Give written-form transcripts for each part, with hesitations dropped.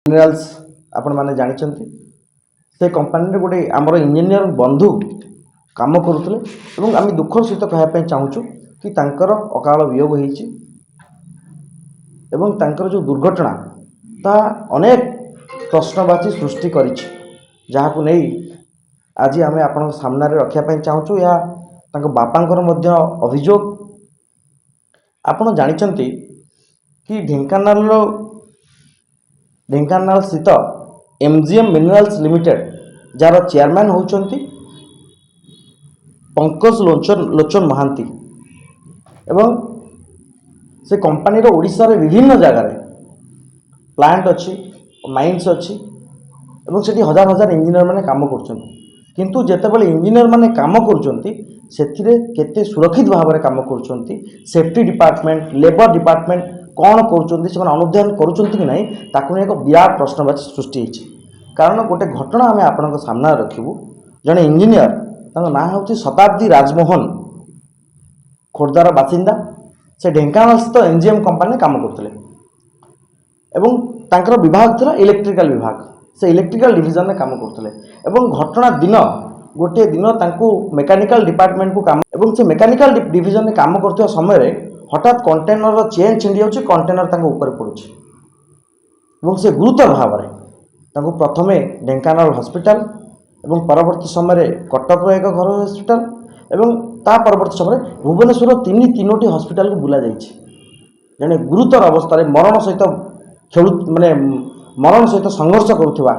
Minerals आपण माने जानिचंती से कंपनी रे गोटे आमर इंजीनियर बंधु काम करुले एवं आम दुखर सहित कहवाई चाहूँ कि तांकर अकाल वियोग होईची एवं तांकर जो दुर्घटना ता अनेक प्रश्नवाची सृष्टि करिछि जहाकु नै आज आम आपण सामने रखापी चाहूँ या तांको बापांकर मध्य अभियोग आपण जानिचंती कि ढेंकानाल स्थित एमजीएम मिनरल्स लिमिटेड जार चेयरमैन होउचंती पंकज लोचन महांती एवं से कंपनी रो ओडिशा रे विभिन्न जगह प्लांट अच्छी माइन्स अच्छी एवं सेठी हजार हजार इंजीनियर माने काम करछंती किंतु जेतेबेले इंजीनियर माने काम करछंती सेथिरे केते सुरक्षित भाव में काम करछंती सेफ्टी डिपार्टमेंट लेबर डिपार्टमेंट कौन करुँच से अनुधान करुँच कि ना ताकू एक विराट प्रश्नवाची सृष्टि होती कारण गोटे घटना आम आपण सामना रखू जड़े इंजीनियर ना हूँ शताब्दी राजमोहन खोर्धार बासिंदा से ढेंकानाल स्थित एमजीएम कंपनी काम करते तांकर विभाग था इलेक्ट्रिकल विभाग से इलेक्ट्रिकल डिविजन में काम करते घटना दिन गोटे दिन तांको मेकानिकल डिपार्टमेंट को काम एवं से मेकानिकल डिविजन में काम करते समय हठात कंटेनर चेन छिंडी जाऊँगी कंटेनर ऊपर पड़ुछि से गुरुतर भाव में प्रथमे ढेंकानाल हॉस्पिटल एवं परवर्ती समय कटक एक घर हॉस्पिटल एवं ता परवर्ती समय भुवनेश्वर तीनोटी हॉस्पिटल को बुला जाइछि जने गुरुतर अवस्था मरण सहित खेलु माने मरण सहित संघर्ष करुवा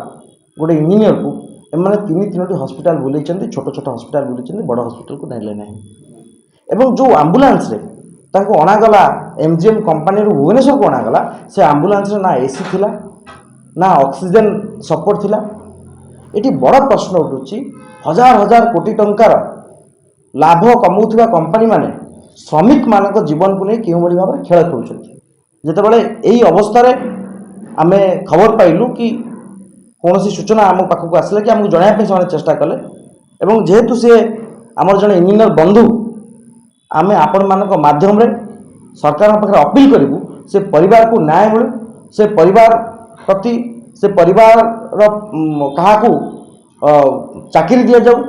गोटे इंजीनियर को एमाने तीनोटी हॉस्पिटल बुले छोट छोट हॉस्पिटल बुले बड़ हॉस्पिटल को नेले नहीं एवं जो एम्बुलेंस रे तांको अणागला एमजीएम कंपनी भुवनेश्वर को अणागला से एम्बुलेंस रे ना एसी थिला ना ऑक्सीजन सपोर्ट थिला एटी बड़ प्रश्न उठुची हजार हजार कोटी टंकार लाभ कमाउथिबा कंपनी माने श्रमिक मानक जीवन को नहीं क्यों भाव में खेल खेलुछंती जेतेबेले एही अवस्था रे आमे खबर पाइलु कि कौन सूचना आम पाखक आसला कि आमको जणाया से चेष्टा कले एवं जेहेतु सी आमर जड़े इंजीनियर बंधु आमे आपण मानक माध्यम रे सरकार पाखे अपील करूँ से परिवार को न्याय मिलू से परिवार प्रति से परिवार क्या चाकरी दि जाऊ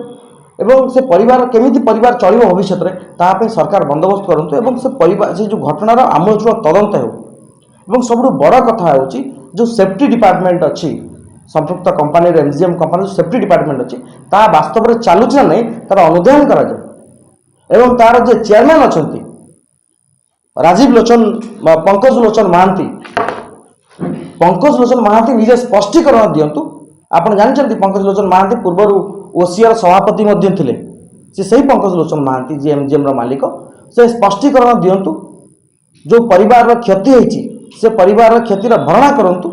एवं से परिवार केमिति परिवार चलिबो भविष्य में तापे सरकार बंदोबस्त करंतु एवं से परिवार से जो घटनार आमूलचूल तदंत हो एवं सबुठ बड़ कथा होची जो सेफ्टी डिपार्टमेंट अच्छी संपृक्त कंपनी एमजीएम कंपनी जो सेफ्टी डिपार्टमेंट अच्छी ता वास्तव में चलुच ना नहीं तार अनुधान करा एवं तार जो चेयरमैन अच्छा राजीव लोचन पंकज लोचन महांती निजे स्पष्टीकरण दिंतु आप जानते पंकज लोचन महांती पूर्वर ओसीआर सभापति थे से सही पंकज लोचन महांती जी एमजीएम मालिक से स्पष्टीकरण दिंतु जो परिवार क्षति होती से परिवार क्षतिर भरणा करंतु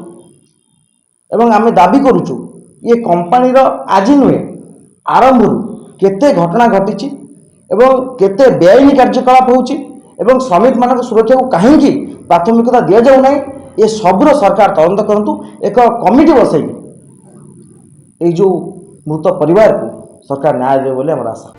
एवं आमे दाबी करुचु ये कंपनी आज नुहे आरंभ केते घटना घटी एवं केते बेआईन कार्यकलाप होची एवं श्रमिक मानक सुरक्षा को कहीं प्राथमिकता दि जाऊ ना ये सबुर सरकार तदंत करंतु एक कमिटी बसई ये जो मृत परिवार को सरकार न्याय दे बोले आम आशा।